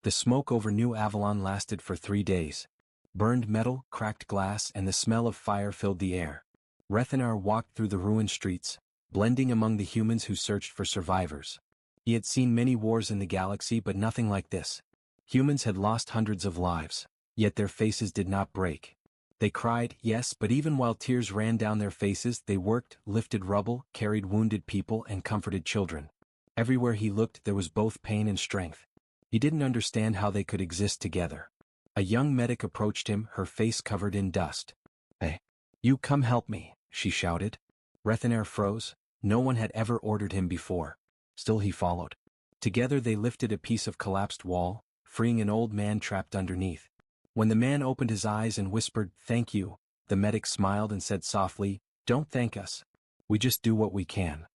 The smoke over New Avalon lasted for 3 days. Burned metal, cracked glass, and the smell of fire filled the air. Rethanar walked through the ruined streets, blending among the humans who searched for survivors. He had seen many wars in the galaxy, but nothing like this. Humans had lost hundreds of lives, yet their faces did not break. They cried, yes, but even while tears ran down their faces, they worked, lifted rubble, carried wounded people, and comforted children. Everywhere he looked there was both pain and strength. He didn't understand how they could exist together. A young medic approached him, her face covered in dust. "Hey, you come help me," she shouted. Rethanar froze. No one had ever ordered him before. Still he followed. Together they lifted a piece of collapsed wall, freeing an old man trapped underneath. When the man opened his eyes and whispered, "Thank you," the medic smiled and said softly, "Don't thank us. We just do what we can."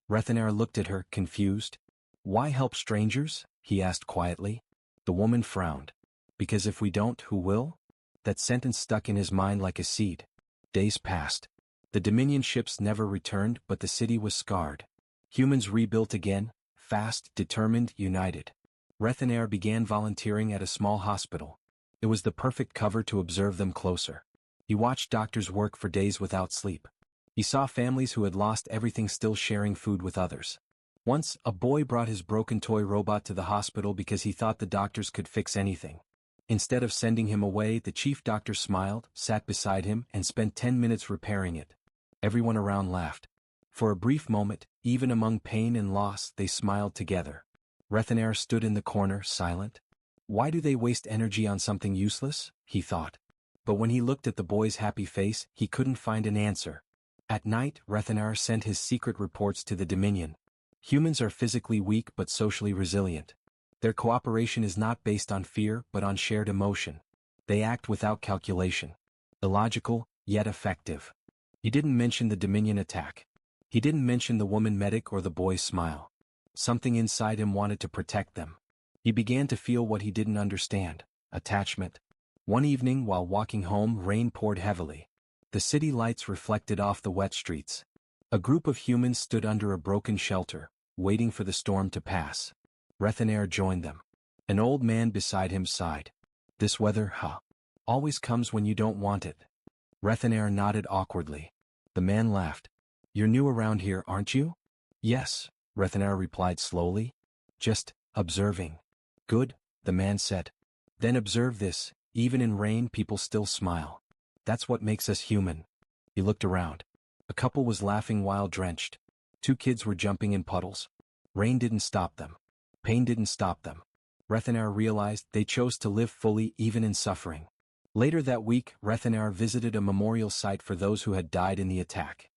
Rethanar looked at her, confused. "Why help strangers?" he asked quietly. The woman frowned. "Because if we don't, who will?" That sentence stuck in his mind like a seed. Days passed. The Dominion ships never returned, but the city was scarred. Humans rebuilt again, fast, determined, united. Rethanar began volunteering at a small hospital. It was the perfect cover to observe them closer. He watched doctors work for days without sleep. He saw families who had lost everything still sharing food with others. Once, a boy brought his broken toy robot to the hospital because he thought the doctors could fix anything. Instead of sending him away, the chief doctor smiled, sat beside him, and spent 10 minutes repairing it. Everyone around laughed. For a brief moment, even among pain and loss, they smiled together. Rethanar stood in the corner, silent. Why do they waste energy on something useless? He thought. But when he looked at the boy's happy face, he couldn't find an answer. At night, Rethanar sent his secret reports to the Dominion. Humans are physically weak but socially resilient. Their cooperation is not based on fear but on shared emotion. They act without calculation. Illogical, yet effective. He didn't mention the Dominion attack. He didn't mention the woman medic or the boy's smile. Something inside him wanted to protect them. He began to feel what he didn't understand: attachment. One evening while walking home, rain poured heavily. The city lights reflected off the wet streets. A group of humans stood under a broken shelter, waiting for the storm to pass. Rethanar joined them. An old man beside him sighed. "This weather, always comes when you don't want it." Rethanar nodded awkwardly. The man laughed. "You're new around here, aren't you?" "Yes," Rethanar replied slowly. "Just observing." "Good," the man said. "Then observe this, even in rain people still smile. That's what makes us human." He looked around. A couple was laughing while drenched. 2 kids were jumping in puddles. Rain didn't stop them. Pain didn't stop them. Rethanar realized they chose to live fully even in suffering. Later that week, Rethanar visited a memorial site for those who had died in the attack.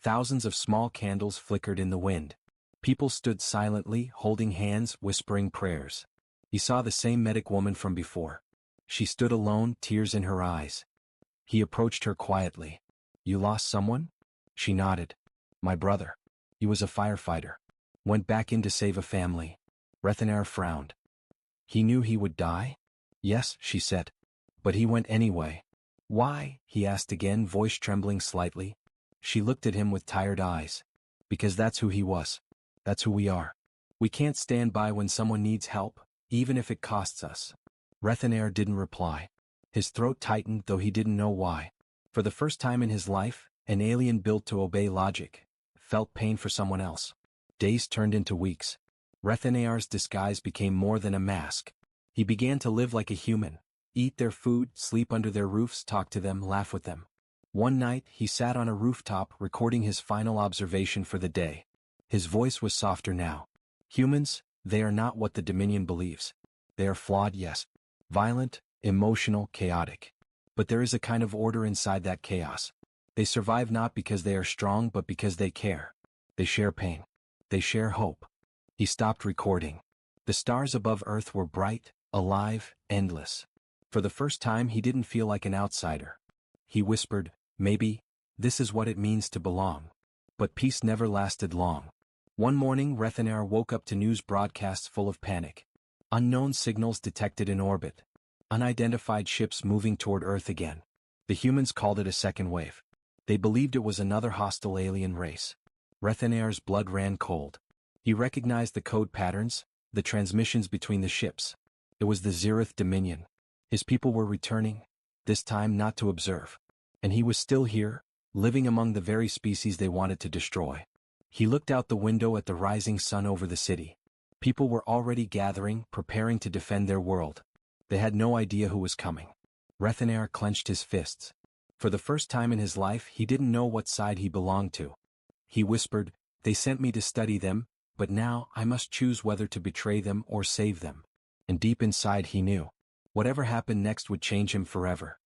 Thousands of small candles flickered in the wind. People stood silently, holding hands, whispering prayers. He saw the same medic woman from before. She stood alone, tears in her eyes. He approached her quietly. "You lost someone?" She nodded. "My brother. He was a firefighter. Went back in to save a family." Rethanar frowned. "He knew he would die?" "Yes," she said. "But he went anyway." "Why?" he asked again, voice trembling slightly. She looked at him with tired eyes. "Because that's who he was. That's who we are. We can't stand by when someone needs help, even if it costs us." Rethanar didn't reply. His throat tightened, though he didn't know why. For the first time in his life, an alien built to obey logic felt pain for someone else. Days turned into weeks. Rethanar's disguise became more than a mask. He began to live like a human, eat their food, sleep under their roofs, talk to them, laugh with them. One night, he sat on a rooftop recording his final observation for the day. His voice was softer now. "Humans, they are not what the Dominion believes. They are flawed, yes. Violent, emotional, chaotic. But there is a kind of order inside that chaos. They survive not because they are strong but because they care. They share pain. They share hope." He stopped recording. The stars above Earth were bright, alive, endless. For the first time he didn't feel like an outsider. He whispered, "Maybe this is what it means to belong." But peace never lasted long. One morning Rethanar woke up to news broadcasts full of panic. Unknown signals detected in orbit. Unidentified ships moving toward Earth again. The humans called it a second wave. They believed it was another hostile alien race. Rethanar's blood ran cold. He recognized the code patterns, the transmissions between the ships. It was the Zereth Dominion. His people were returning, this time not to observe. And he was still here, living among the very species they wanted to destroy. He looked out the window at the rising sun over the city. People were already gathering, preparing to defend their world. They had no idea who was coming. Rethanar clenched his fists. For the first time in his life he didn't know what side he belonged to. He whispered, "They sent me to study them, but now I must choose whether to betray them or save them." And deep inside he knew. Whatever happened next would change him forever.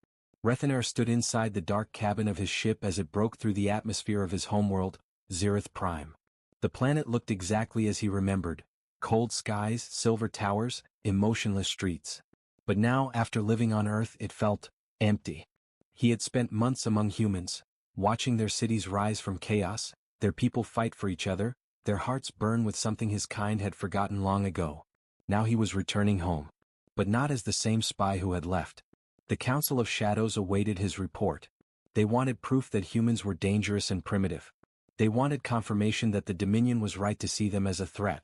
Rethanar stood inside the dark cabin of his ship as it broke through the atmosphere of his homeworld, Zereth Prime. The planet looked exactly as he remembered: cold skies, silver towers, emotionless streets. But now, after living on Earth, it felt empty. He had spent months among humans, watching their cities rise from chaos, their people fight for each other, their hearts burn with something his kind had forgotten long ago. Now he was returning home. But not as the same spy who had left. The Council of Shadows awaited his report. They wanted proof that humans were dangerous and primitive. They wanted confirmation that the Dominion was right to see them as a threat.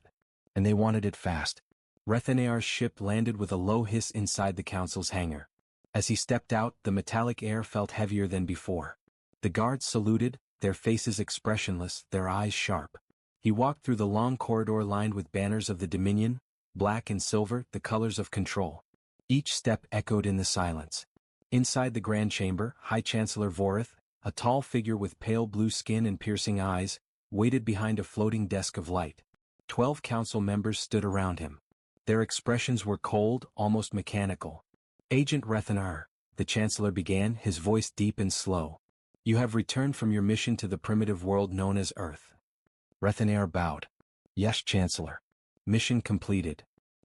And they wanted it fast. Rethanar's ship landed with a low hiss inside the Council's hangar. As he stepped out, the metallic air felt heavier than before. The guards saluted, their faces expressionless, their eyes sharp. He walked through the long corridor lined with banners of the Dominion, black and silver, the colors of control. Each step echoed in the silence. Inside the Grand Chamber, High Chancellor Vorith, a tall figure with pale blue skin and piercing eyes, waited behind a floating desk of light. 12 council members stood around him. Their expressions were cold, almost mechanical. "Agent Rethanar," the Chancellor began, his voice deep and slow. "You have returned from your mission to the primitive world known as Earth." Rethanar bowed. "Yes, Chancellor." "Mission completed."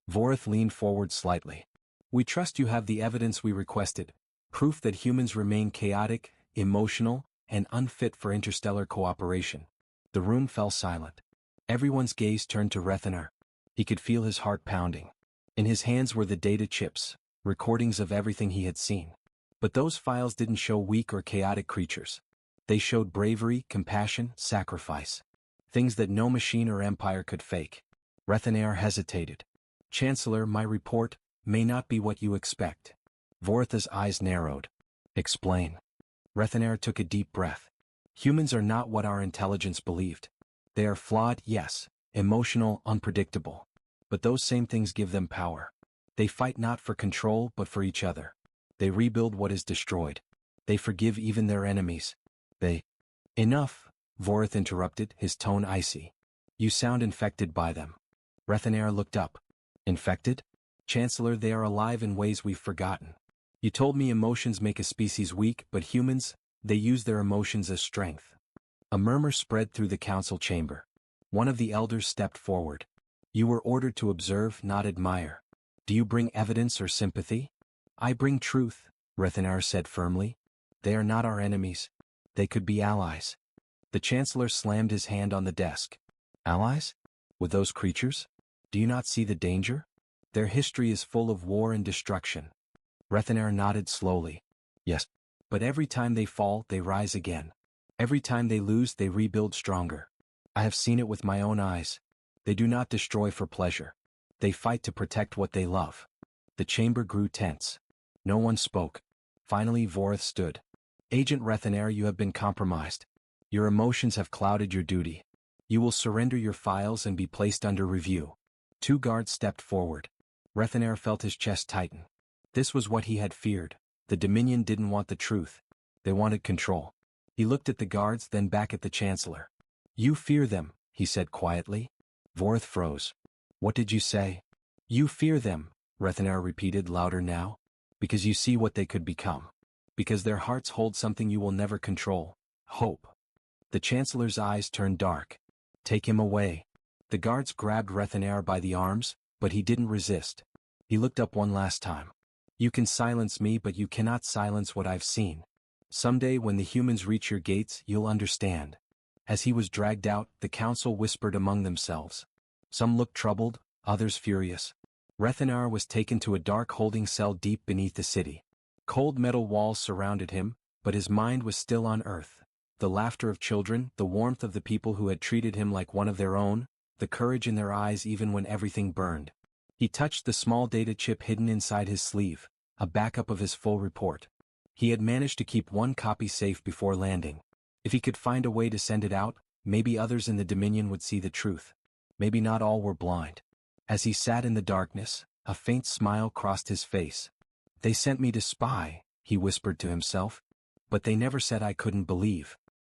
Vorith leaned forward slightly. "We trust you have the evidence we requested, proof that humans remain chaotic, emotional, and unfit for interstellar cooperation." The room fell silent. Everyone's gaze turned to Rethanar. He could feel his heart pounding. In his hands were the data chips, recordings of everything he had seen. But those files didn't show weak or chaotic creatures. They showed bravery, compassion, sacrifice. Things that no machine or empire could fake. Rethanar hesitated. "Chancellor, my report may not be what you expect." Vorith's eyes narrowed. "Explain." Rethanar took a deep breath. "Humans are not what our intelligence believed. They are flawed, yes, emotional, unpredictable. But those same things give them power. They fight not for control but for each other. They rebuild what is destroyed. They forgive even their enemies. They—" "Enough," Vorith interrupted, his tone icy. "You sound infected by them." Rethanar looked up. "Infected? Chancellor, they are alive in ways we've forgotten. You told me emotions make a species weak, but humans, they use their emotions as strength." A murmur spread through the council chamber. One of the elders stepped forward. "You were ordered to observe, not admire. Do you bring evidence or sympathy?" "I bring truth," Rethanar said firmly. "They are not our enemies. They could be allies." The Chancellor slammed his hand on the desk. "Allies? With those creatures? Do you not see the danger? Their history is full of war and destruction." Rethanar nodded slowly. "Yes. But every time they fall, they rise again. Every time they lose, they rebuild stronger. I have seen it with my own eyes. They do not destroy for pleasure. They fight to protect what they love." The chamber grew tense. No one spoke. Finally Vorith stood. "Agent Rethanar, you have been compromised. Your emotions have clouded your duty. You will surrender your files and be placed under review." 2 guards stepped forward. Rethanar felt his chest tighten. This was what he had feared. The Dominion didn't want the truth. They wanted control. He looked at the guards, then back at the Chancellor. "You fear them," he said quietly. Vorith froze. "What did you say?" "You fear them," Rethanar repeated louder now. "Because you see what they could become. Because their hearts hold something you will never control. Hope." The Chancellor's eyes turned dark. "Take him away." The guards grabbed Rethanar by the arms, but he didn't resist. He looked up one last time. "You can silence me, but you cannot silence what I've seen. Someday when the humans reach your gates, you'll understand." As he was dragged out, the council whispered among themselves. Some looked troubled, others furious. Rethanar was taken to a dark holding cell deep beneath the city. Cold metal walls surrounded him, but his mind was still on Earth. The laughter of children, the warmth of the people who had treated him like one of their own, the courage in their eyes even when everything burned. He touched the small data chip hidden inside his sleeve, a backup of his full report. He had managed to keep one copy safe before landing. If he could find a way to send it out, maybe others in the Dominion would see the truth. Maybe not all were blind. As he sat in the darkness, a faint smile crossed his face. "They sent me to spy," he whispered to himself. "But they never said I couldn't believe."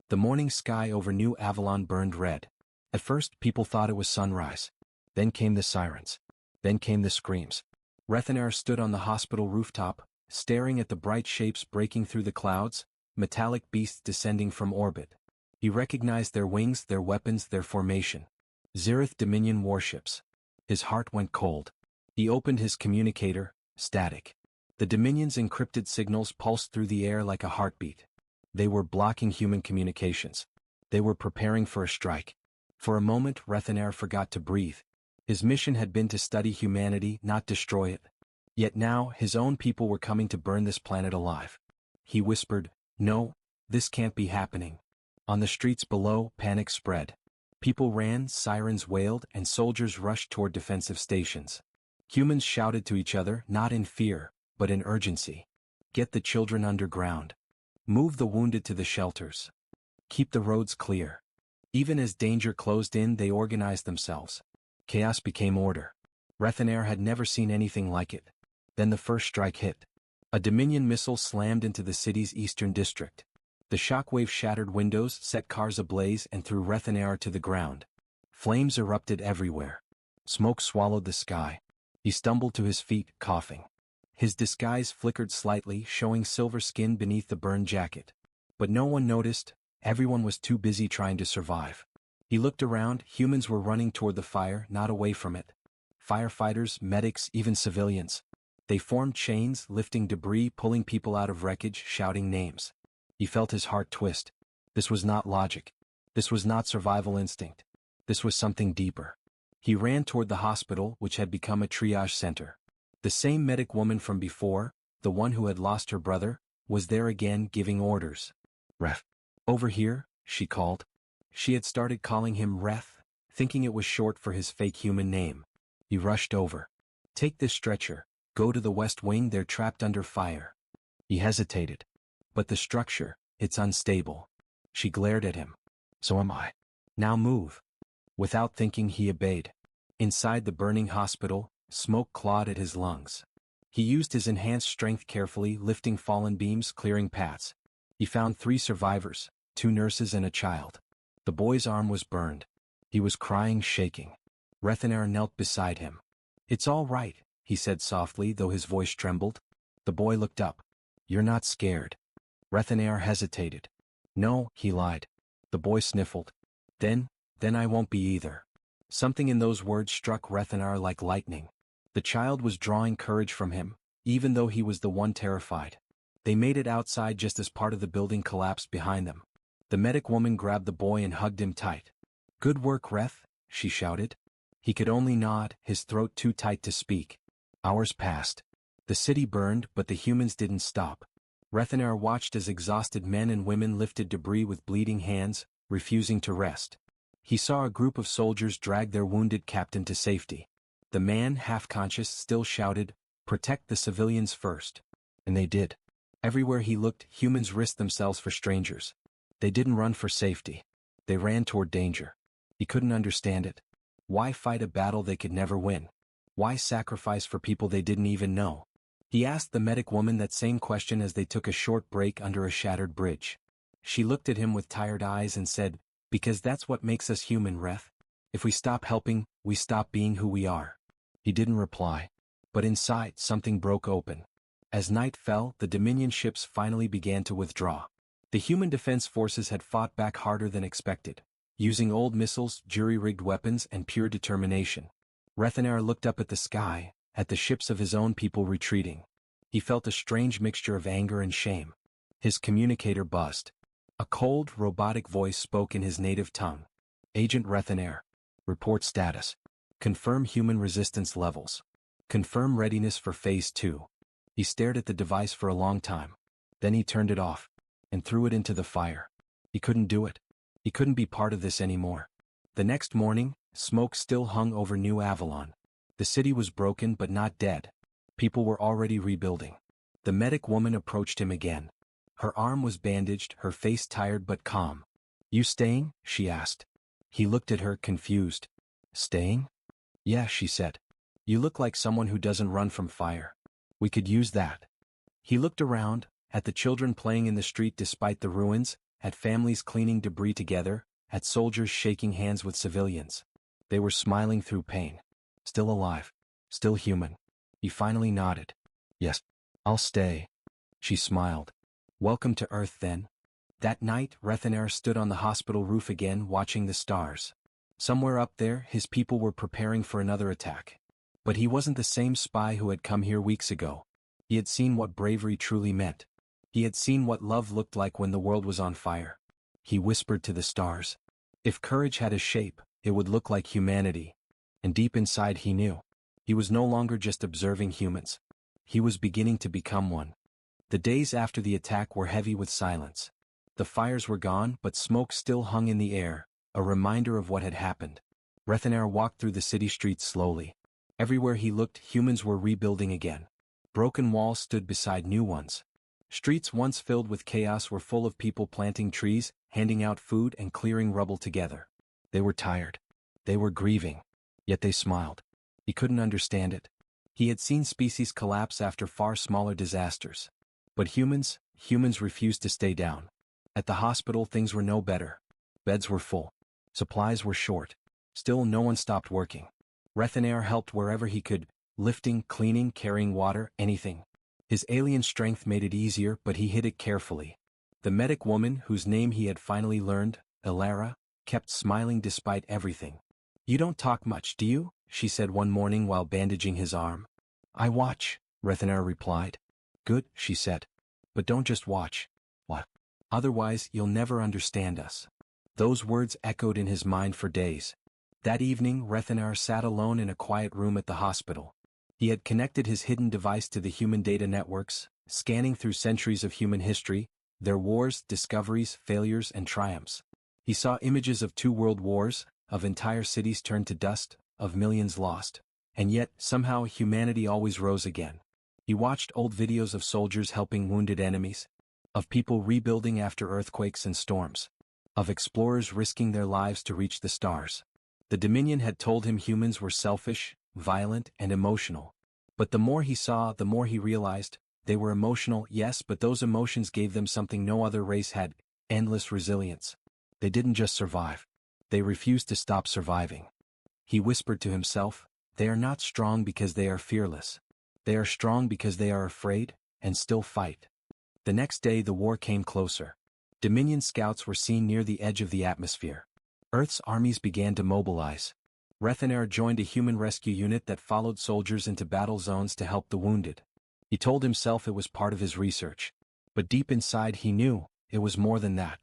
The morning sky over New Avalon burned red. At first, people thought it was sunrise. Then came the sirens. Then came the screams. Rethanar stood on the hospital rooftop, staring at the bright shapes breaking through the clouds, metallic beasts descending from orbit. He recognized their wings, their weapons, their formation. Zerith Dominion warships. His heart went cold. He opened his communicator, static. The Dominion's encrypted signals pulsed through the air like a heartbeat. They were blocking human communications. They were preparing for a strike. For a moment, Rethanar forgot to breathe. His mission had been to study humanity, not destroy it. Yet now, his own people were coming to burn this planet alive. He whispered, "No, this can't be happening." On the streets below, panic spread. People ran, sirens wailed, and soldiers rushed toward defensive stations. Humans shouted to each other, not in fear, but in urgency. "Get the children underground. Move the wounded to the shelters. Keep the roads clear." Even as danger closed in, they organized themselves. Chaos became order. Rethanar had never seen anything like it. Then the first strike hit. A Dominion missile slammed into the city's eastern district. The shockwave shattered windows, set cars ablaze, and threw Rethanar to the ground. Flames erupted everywhere. Smoke swallowed the sky. He stumbled to his feet, coughing. His disguise flickered slightly, showing silver skin beneath the burned jacket. But no one noticed. Everyone was too busy trying to survive. He looked around. Humans were running toward the fire, not away from it. Firefighters, medics, even civilians. They formed chains, lifting debris, pulling people out of wreckage, shouting names. He felt his heart twist. This was not logic. This was not survival instinct. This was something deeper. He ran toward the hospital, which had become a triage center. The same medic woman from before, the one who had lost her brother, was there again, giving orders. "Ref. Over here," she called. She had started calling him Reth, thinking it was short for his fake human name. He rushed over. "Take this stretcher. Go to the West Wing, they're trapped under fire." He hesitated. "But the structure, it's unstable." She glared at him. "So am I. Now move." Without thinking, he obeyed. Inside the burning hospital, smoke clawed at his lungs. He used his enhanced strength carefully, lifting fallen beams, clearing paths. He found 3 survivors, 2 nurses and a child. The boy's arm was burned. He was crying, shaking. Rethanar knelt beside him. "It's all right," he said softly, though his voice trembled. The boy looked up. "You're not scared." Rethanar hesitated. "No," he lied. The boy sniffled. Then I won't be either." Something in those words struck Rethanar like lightning. The child was drawing courage from him, even though he was the one terrified. They made it outside just as part of the building collapsed behind them. The medic woman grabbed the boy and hugged him tight. "Good work, Reth," she shouted. He could only nod, his throat too tight to speak. Hours passed. The city burned, but the humans didn't stop. Rethanar watched as exhausted men and women lifted debris with bleeding hands, refusing to rest. He saw a group of soldiers drag their wounded captain to safety. The man, half conscious, still shouted, "Protect the civilians first." And they did. Everywhere he looked, humans risked themselves for strangers. They didn't run for safety. They ran toward danger. He couldn't understand it. Why fight a battle they could never win? Why sacrifice for people they didn't even know? He asked the medic woman that same question as they took a short break under a shattered bridge. She looked at him with tired eyes and said, "Because that's what makes us human, Reth. If we stop helping, we stop being who we are." He didn't reply. But inside, something broke open. As night fell, the Dominion ships finally began to withdraw. The human defense forces had fought back harder than expected, using old missiles, jury-rigged weapons, and pure determination. Rethanar looked up at the sky, at the ships of his own people retreating. He felt a strange mixture of anger and shame. His communicator buzzed. A cold, robotic voice spoke in his native tongue. "Agent Rethanar. Report status. Confirm human resistance levels. Confirm readiness for Phase 2. He stared at the device for a long time. Then he turned it off and threw it into the fire. He couldn't do it. He couldn't be part of this anymore. The next morning, smoke still hung over New Avalon. The city was broken but not dead. People were already rebuilding. The medic woman approached him again. Her arm was bandaged, her face tired but calm. "You staying?" she asked. He looked at her, confused. "Staying?" "Yeah," she said. "You look like someone who doesn't run from fire. We could use that." He looked around, at the children playing in the street despite the ruins, at families cleaning debris together, at soldiers shaking hands with civilians. They were smiling through pain. Still alive. Still human. He finally nodded. "Yes, I'll stay." She smiled. "Welcome to Earth then." That night, Rethaner stood on the hospital roof again, watching the stars. Somewhere up there, his people were preparing for another attack. But he wasn't the same spy who had come here weeks ago. He had seen what bravery truly meant. He had seen what love looked like when the world was on fire. He whispered to the stars. If courage had a shape, it would look like humanity. And deep inside he knew. He was no longer just observing humans. He was beginning to become one. The days after the attack were heavy with silence. The fires were gone, but smoke still hung in the air, a reminder of what had happened. Rethaner walked through the city streets slowly. Everywhere he looked, humans were rebuilding again. Broken walls stood beside new ones. Streets once filled with chaos were full of people planting trees, handing out food and clearing rubble together. They were tired. They were grieving. Yet they smiled. He couldn't understand it. He had seen species collapse after far smaller disasters. But humans refused to stay down. At the hospital things were no better. Beds were full. Supplies were short. Still no one stopped working. Rethaner helped wherever he could, lifting, cleaning, carrying water, anything. His alien strength made it easier, but he hid it carefully. The medic woman, whose name he had finally learned, Elara, kept smiling despite everything. "You don't talk much, do you?" she said one morning while bandaging his arm. "I watch," Rethaner replied. "Good," she said. "But don't just watch." "What?" "Otherwise, you'll never understand us." Those words echoed in his mind for days. That evening, Rethaner sat alone in a quiet room at the hospital. He had connected his hidden device to the human data networks, scanning through centuries of human history, their wars, discoveries, failures, and triumphs. He saw images of 2 world wars, of entire cities turned to dust, of millions lost. And yet, somehow, humanity always rose again. He watched old videos of soldiers helping wounded enemies, of people rebuilding after earthquakes and storms, of explorers risking their lives to reach the stars. The Dominion had told him humans were selfish, violent, and emotional. But the more he saw, the more he realized, they were emotional, yes, but those emotions gave them something no other race had: endless resilience. They didn't just survive. They refused to stop surviving. He whispered to himself, they are not strong because they are fearless. They are strong because they are afraid, and still fight. The next day the war came closer. Dominion scouts were seen near the edge of the atmosphere. Earth's armies began to mobilize. Rethaner joined a human rescue unit that followed soldiers into battle zones to help the wounded. He told himself it was part of his research. But deep inside he knew, it was more than that.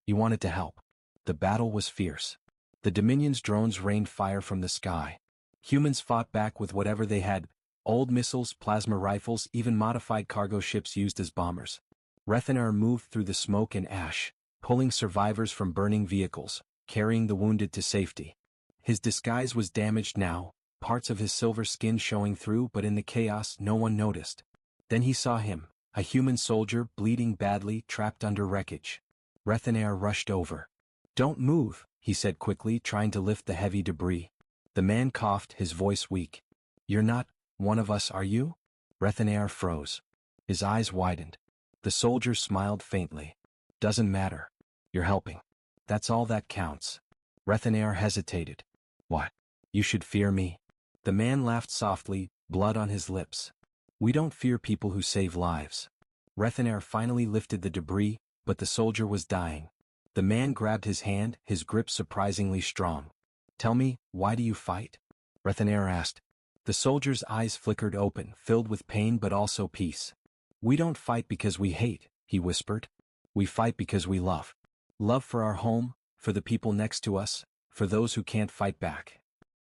He wanted to help. The battle was fierce. The Dominion's drones rained fire from the sky. Humans fought back with whatever they had: old missiles, plasma rifles, even modified cargo ships used as bombers. Rethaner moved through the smoke and ash, pulling survivors from burning vehicles, carrying the wounded to safety. His disguise was damaged now, parts of his silver skin showing through, but in the chaos no one noticed. Then he saw him, a human soldier, bleeding badly, trapped under wreckage. Rethaner rushed over. "Don't move," he said quickly, trying to lift the heavy debris. The man coughed, his voice weak. "You're not one of us, are you?" Rethaner froze. His eyes widened. The soldier smiled faintly. "Doesn't matter. You're helping. That's all that counts." Rethaner hesitated. "What? You should fear me." The man laughed softly, blood on his lips. "We don't fear people who save lives." Rethaner finally lifted the debris, but the soldier was dying. The man grabbed his hand, his grip surprisingly strong. "Tell me, why do you fight?" Rethaner asked. The soldier's eyes flickered open, filled with pain but also peace. "We don't fight because we hate," he whispered. "We fight because we love. Love for our home, for the people next to us, for those who can't fight back."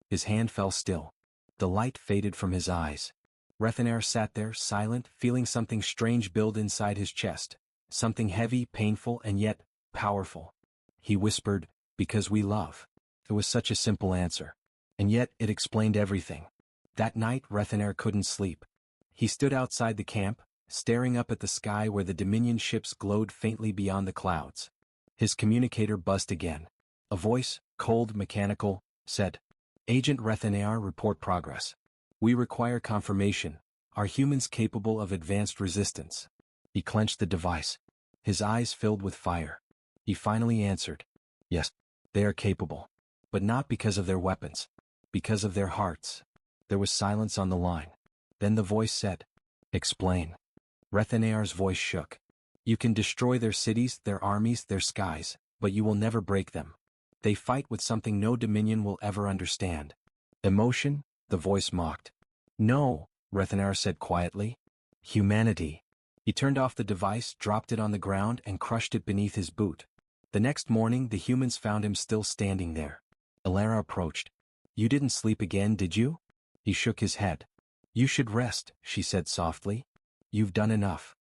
His hand fell still. The light faded from his eyes. Rethaner sat there, silent, feeling something strange build inside his chest. Something heavy, painful, and yet powerful. He whispered, "Because we love." It was such a simple answer. And yet it explained everything. That night Rethanar couldn't sleep. He stood outside the camp, staring up at the sky where the Dominion ships glowed faintly beyond the clouds. His communicator buzzed again. A voice, cold, mechanical, said, "Agent Rethanar, report progress. We require confirmation. Are humans capable of advanced resistance?" He clenched the device. His eyes filled with fire. He finally answered, "Yes, they are capable. But not because of their weapons. Because of their hearts." There was silence on the line. Then the voice said, "Explain." Rethanar's voice shook. "You can destroy their cities, their armies, their skies, but you will never break them. They fight with something no Dominion will ever understand." "Emotion?" the voice mocked. "No," Rethanar said quietly. "Humanity." He turned off the device, dropped it on the ground, and crushed it beneath his boot. The next morning the humans found him still standing there. Alara approached. "You didn't sleep again, did you?" He shook his head. "You should rest," she said softly. "You've done enough."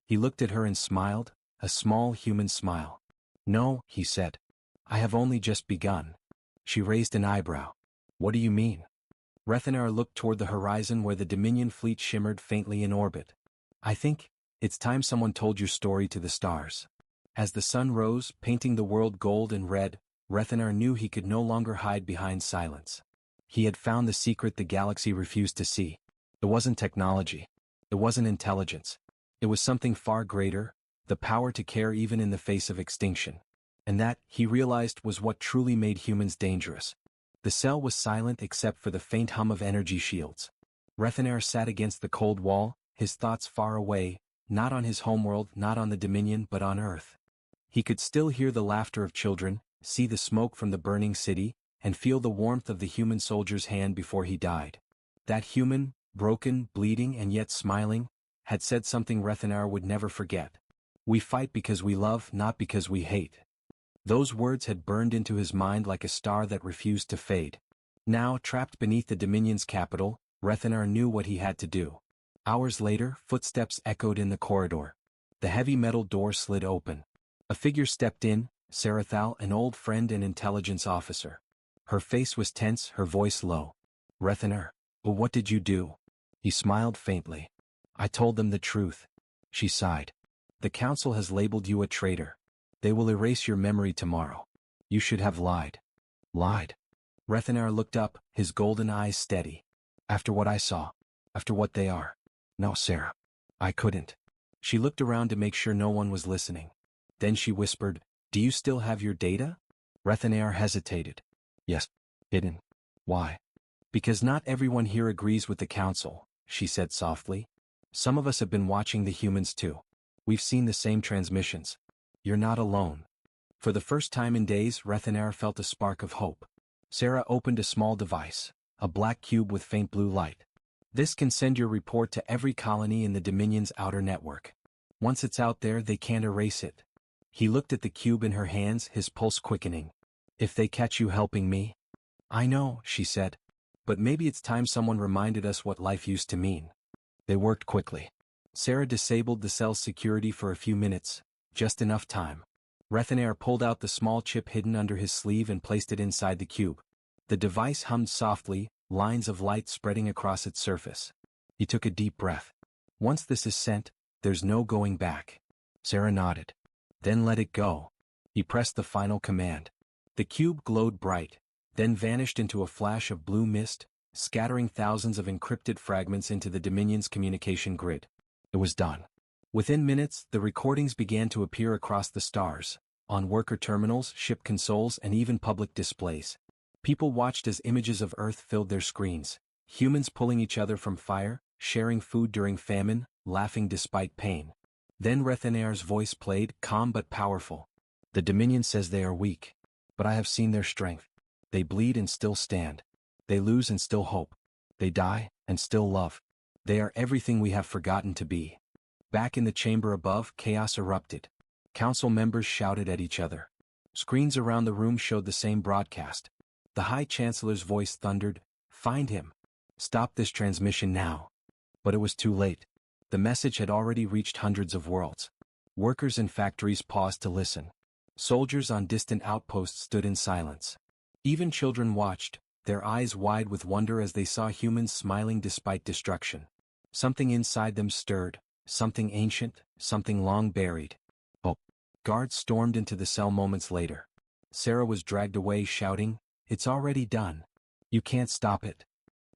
He looked at her and smiled, a small human smile. "No," he said. "I have only just begun." She raised an eyebrow. "What do you mean?" Rethanar looked toward the horizon where the Dominion fleet shimmered faintly in orbit. "I think it's time someone told your story to the stars." As the sun rose, painting the world gold and red, Rethanar knew he could no longer hide behind silence. He had found the secret the galaxy refused to see. It wasn't technology. It wasn't intelligence. It was something far greater, the power to care even in the face of extinction. And that, he realized, was what truly made humans dangerous. The cell was silent except for the faint hum of energy shields. Rethanar sat against the cold wall, his thoughts far away, not on his homeworld, not on the Dominion, but on Earth. He could still hear the laughter of children, see the smoke from the burning city, and feel the warmth of the human soldier's hand before he died. That human, broken, bleeding and yet smiling, had said something Rethanar would never forget. "We fight because we love, not because we hate." Those words had burned into his mind like a star that refused to fade. Now, trapped beneath the Dominion's capital, Rethanar knew what he had to do. Hours later, footsteps echoed in the corridor. The heavy metal door slid open. A figure stepped in, Sarathal, an old friend and intelligence officer. Her face was tense, her voice low. "Rethanar, but what did you do?" He smiled faintly. "I told them the truth." She sighed. "The council has labeled you a traitor. They will erase your memory tomorrow. You should have lied." "Lied?" Rethanar looked up, his golden eyes steady. "After what I saw. After what they are. No, Sarah. I couldn't." She looked around to make sure no one was listening. Then she whispered, "Do you still have your data?" Rethanar hesitated. "Yes. Hidden." "Why?" "Because not everyone here agrees with the council," she said softly. "Some of us have been watching the humans too. We've seen the same transmissions. You're not alone." For the first time in days, Rethanar felt a spark of hope. Sarah opened a small device, a black cube with faint blue light. "This can send your report to every colony in the Dominion's outer network. Once it's out there, they can't erase it." He looked at the cube in her hands, his pulse quickening. "If they catch you helping me?" "I know," she said. "But maybe it's time someone reminded us what life used to mean." They worked quickly. Sarah disabled the cell's security for a few minutes, just enough time. Rethanar pulled out the small chip hidden under his sleeve and placed it inside the cube. The device hummed softly, lines of light spreading across its surface. He took a deep breath. "Once this is sent, there's no going back." Sarah nodded. "Then let it go." He pressed the final command. The cube glowed bright, then vanished into a flash of blue mist, scattering thousands of encrypted fragments into the Dominion's communication grid. It was done. Within minutes, the recordings began to appear across the stars, on worker terminals, ship consoles, and even public displays. People watched as images of Earth filled their screens, humans pulling each other from fire, sharing food during famine, laughing despite pain. Then Rethanar's voice played, calm but powerful. "The Dominion says they are weak. But I have seen their strength. They bleed and still stand. They lose and still hope. They die and still love. They are everything we have forgotten to be." Back in the chamber above, chaos erupted. Council members shouted at each other. Screens around the room showed the same broadcast. The High Chancellor's voice thundered, "Find him. Stop this transmission now." But it was too late. The message had already reached hundreds of worlds. Workers in factories paused to listen. Soldiers on distant outposts stood in silence. Even children watched, their eyes wide with wonder as they saw humans smiling despite destruction. Something inside them stirred, something ancient, something long buried. Oh! Guards stormed into the cell moments later. Sarah was dragged away shouting, "It's already done. You can't stop it."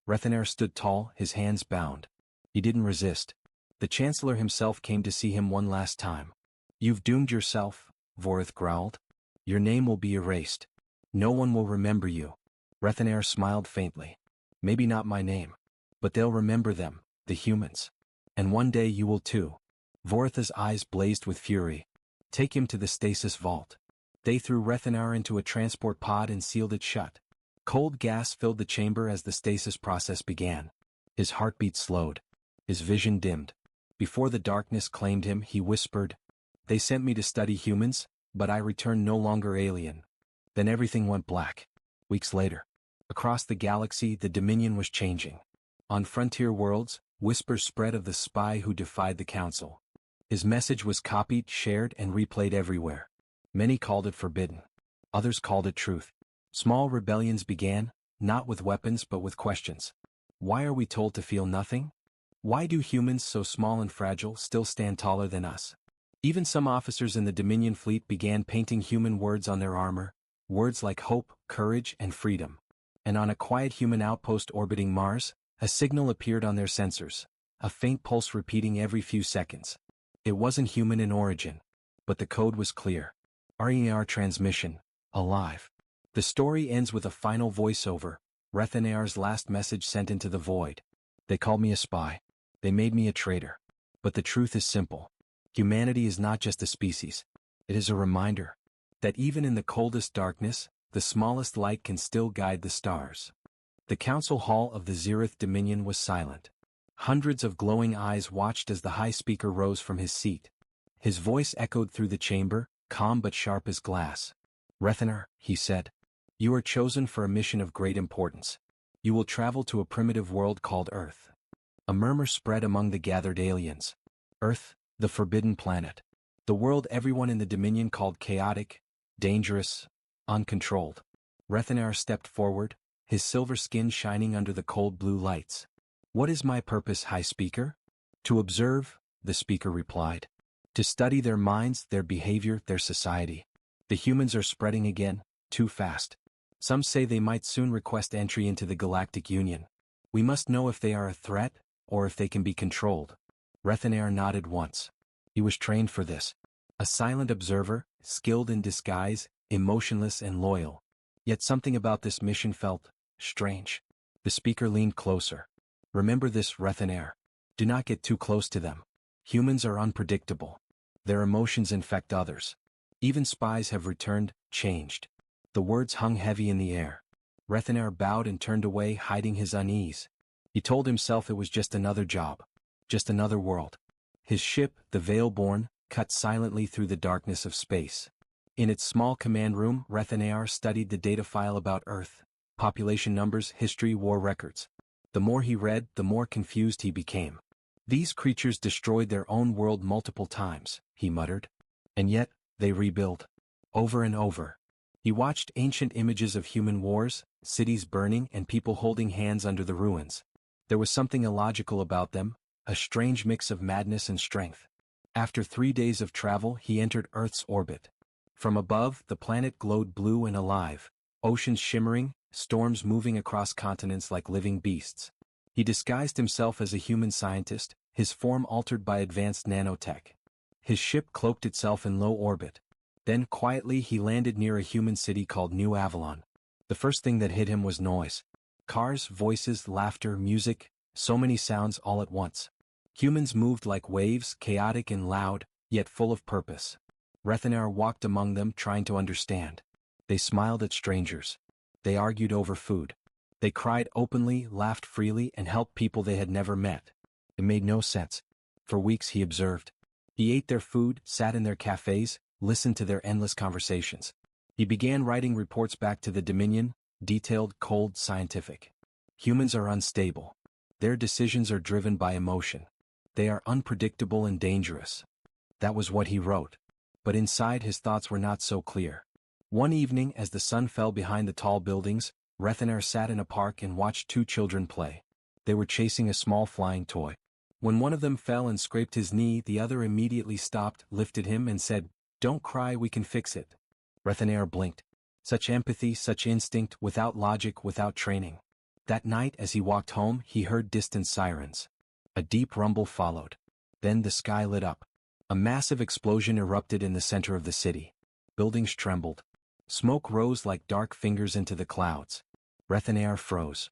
Rethaner stood tall, his hands bound. He didn't resist. The Chancellor himself came to see him one last time. "You've doomed yourself," Vorith growled. "Your name will be erased. No one will remember you." Rethaner smiled faintly. "Maybe not my name. But they'll remember them, the humans. And one day you will too." Vorith's eyes blazed with fury. "Take him to the stasis vault." They threw Rethaner into a transport pod and sealed it shut. Cold gas filled the chamber as the stasis process began. His heartbeat slowed. His vision dimmed. Before the darkness claimed him, he whispered, "They sent me to study humans, but I returned no longer alien." Then everything went black. Weeks later, across the galaxy, the Dominion was changing. On frontier worlds, whispers spread of the spy who defied the Council. His message was copied, shared, and replayed everywhere. Many called it forbidden. Others called it truth. Small rebellions began, not with weapons but with questions. Why are we told to feel nothing? Why do humans so small and fragile still stand taller than us? Even some officers in the Dominion fleet began painting human words on their armor, words like hope, courage, and freedom. And on a quiet human outpost orbiting Mars, a signal appeared on their sensors, a faint pulse repeating every few seconds. It wasn't human in origin, but the code was clear. RER transmission, alive. The story ends with a final voiceover, Rethaner's last message sent into the void. "They called me a spy. They made me a traitor. But the truth is simple. Humanity is not just a species. It is a reminder that even in the coldest darkness, the smallest light can still guide the stars." The council hall of the Zerith Dominion was silent. Hundreds of glowing eyes watched as the High Speaker rose from his seat. His voice echoed through the chamber, calm but sharp as glass. "Rethaner," he said, "you are chosen for a mission of great importance. You will travel to a primitive world called Earth." A murmur spread among the gathered aliens. Earth, the forbidden planet. The world everyone in the Dominion called chaotic, dangerous, uncontrolled. Rethaner stepped forward, his silver skin shining under the cold blue lights. "What is my purpose, High Speaker?" "To observe," the speaker replied. "To study their minds, their behavior, their society. The humans are spreading again, too fast. Some say they might soon request entry into the Galactic Union. We must know if they are a threat, or if they can be controlled." Rethaner nodded once. He was trained for this. A silent observer, skilled in disguise, emotionless and loyal. Yet something about this mission felt strange. The speaker leaned closer. "Remember this, Rethaner. Do not get too close to them. Humans are unpredictable. Their emotions infect others. Even spies have returned, changed." The words hung heavy in the air. Rethaner bowed and turned away, hiding his unease. He told himself it was just another job. Just another world. His ship, the Veilborn, cut silently through the darkness of space. In its small command room, Rethaner studied the data file about Earth. Population numbers, history, war records. The more he read, the more confused he became. "These creatures destroyed their own world multiple times," he muttered. "And yet, they rebuild. Over and over." He watched ancient images of human wars, cities burning and people holding hands under the ruins. There was something illogical about them, a strange mix of madness and strength. After 3 days of travel, he entered Earth's orbit. From above, the planet glowed blue and alive, oceans shimmering, storms moving across continents like living beasts. He disguised himself as a human scientist, his form altered by advanced nanotech. His ship cloaked itself in low orbit. Then quietly he landed near a human city called New Avalon. The first thing that hit him was noise. Cars, voices, laughter, music, so many sounds all at once. Humans moved like waves, chaotic and loud, yet full of purpose. Rethaner walked among them trying to understand. They smiled at strangers. They argued over food. They cried openly, laughed freely, and helped people they had never met. It made no sense. For weeks he observed. He ate their food, sat in their cafes, listened to their endless conversations. He began writing reports back to the Dominion, detailed, cold, scientific. Humans are unstable. Their decisions are driven by emotion. They are unpredictable and dangerous. That was what he wrote. But inside his thoughts were not so clear. One evening as the sun fell behind the tall buildings, Rethanar sat in a park and watched two children play. They were chasing a small flying toy. When one of them fell and scraped his knee, the other immediately stopped, lifted him and said, "Don't cry, we can fix it." Rethanar blinked. Such empathy, such instinct, without logic, without training. That night as he walked home, he heard distant sirens. A deep rumble followed. Then the sky lit up. A massive explosion erupted in the center of the city. Buildings trembled. Smoke rose like dark fingers into the clouds. Rethanar froze.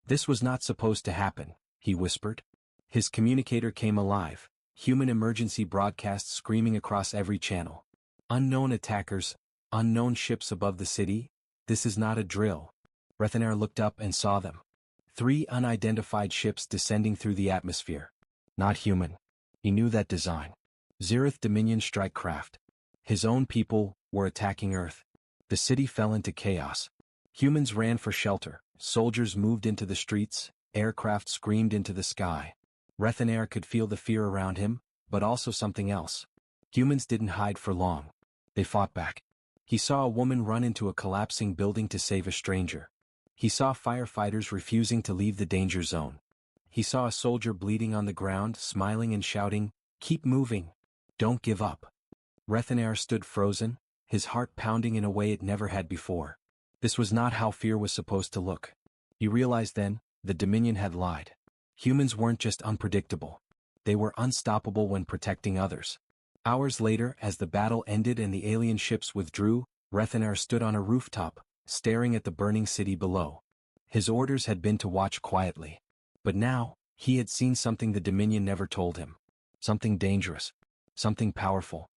This was not supposed to happen, he whispered. His communicator came alive, human emergency broadcasts screaming across every channel. Unknown attackers, unknown ships above the city, this is not a drill. Rethanar looked up and saw them. 3 unidentified ships descending through the atmosphere. Not human. He knew that design. Zereth Dominion strike craft. His own people were attacking Earth. The city fell into chaos. Humans ran for shelter, soldiers moved into the streets, aircraft screamed into the sky. Rethanar could feel the fear around him, but also something else. Humans didn't hide for long. They fought back. He saw a woman run into a collapsing building to save a stranger. He saw firefighters refusing to leave the danger zone. He saw a soldier bleeding on the ground, smiling and shouting, "Keep moving. Don't give up." Rethanar stood frozen, his heart pounding in a way it never had before. This was not how fear was supposed to look. He realized then, the Dominion had lied. Humans weren't just unpredictable. They were unstoppable when protecting others. Hours later, as the battle ended and the alien ships withdrew, Rethanar stood on a rooftop, staring at the burning city below. His orders had been to watch quietly. But now, he had seen something the Dominion never told him. Something dangerous. Something powerful.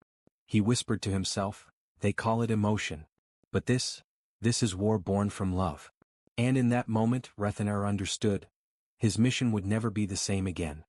He whispered to himself, "They call it emotion. But this is war born from love." And in that moment, Rethanar understood. His mission would never be the same again.